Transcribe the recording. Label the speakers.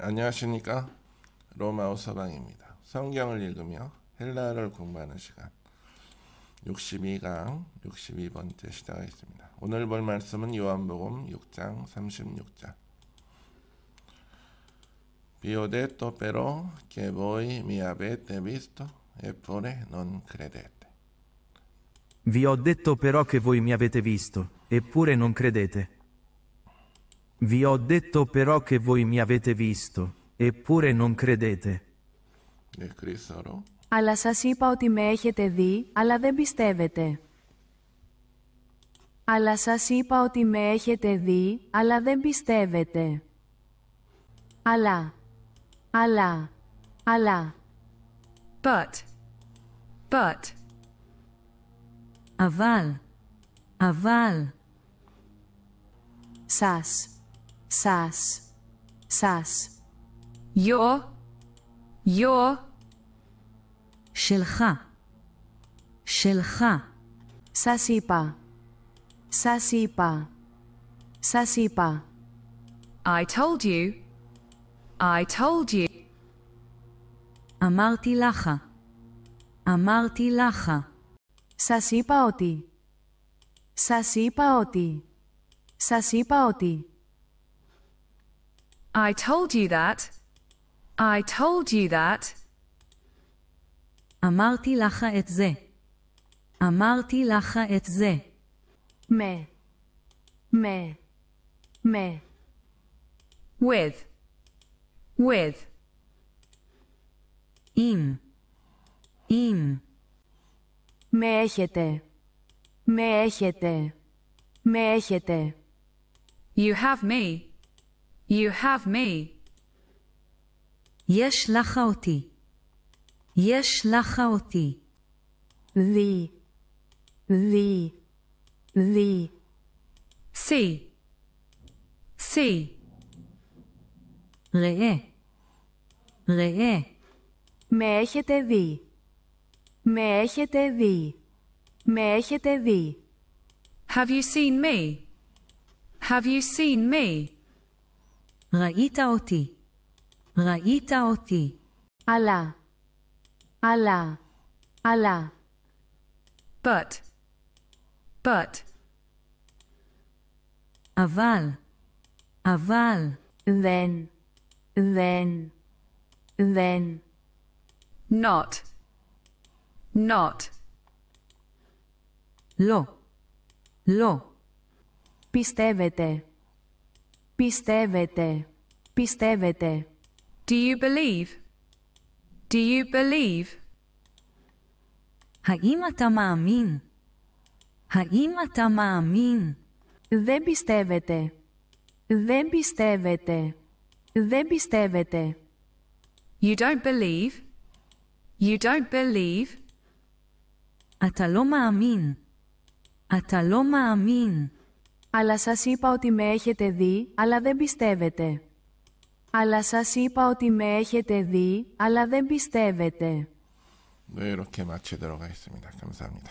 Speaker 1: 안녕하십니까? 로마어 서방입니다. 성경을 읽으며 헬라어를 공부하는 시간 62강 62번째 시작하겠습니다. 오늘 볼 말씀은 요한복음 6장 36절. Vi ho detto però che voi mi avete visto eppure non credete.
Speaker 2: Vi ho detto però che voi mi avete visto, eppure non credete. Vi ho detto però che voi mi avete visto, eppure non credete.
Speaker 1: 네, 그리스어로.
Speaker 3: Αλλά σας είπα ότι με έχετε δει, αλλά δεν πιστεύετε. Αλλά σας είπα ότι με έχετε δει, αλλά δεν πιστεύετε. Αλλά.
Speaker 4: But. אבל.
Speaker 3: Σας.
Speaker 4: Your.
Speaker 5: שלך.
Speaker 3: Σας είπα.
Speaker 4: I told you.
Speaker 5: אמרתי לך.
Speaker 3: Σας είπα ότι.
Speaker 4: I told you that.
Speaker 5: אמרתי לך את זה.
Speaker 3: Με.
Speaker 4: With.
Speaker 5: עם.
Speaker 3: Με έχετε.
Speaker 4: You have me.
Speaker 5: יש לך אותי.
Speaker 3: Δι.
Speaker 4: See.
Speaker 5: ראה.
Speaker 3: Με έχετε δει.
Speaker 4: Have you seen me?
Speaker 5: ראית אותי.
Speaker 3: Αλλά.
Speaker 4: But.
Speaker 5: אבל.
Speaker 3: Δεν.
Speaker 4: Not.
Speaker 5: לא.
Speaker 3: Πιστεύετε.
Speaker 4: Do you believe?
Speaker 5: האם אתה מאמין?
Speaker 3: Δεν πιστεύετε.
Speaker 4: You don't believe?
Speaker 5: אתה לא מאמין.
Speaker 3: Αλλά σας είπα ότι με έχετε δει, αλλά δεν πιστεύετε.
Speaker 1: 네, 이렇게 마치도록 하겠습니다. 감사합니다.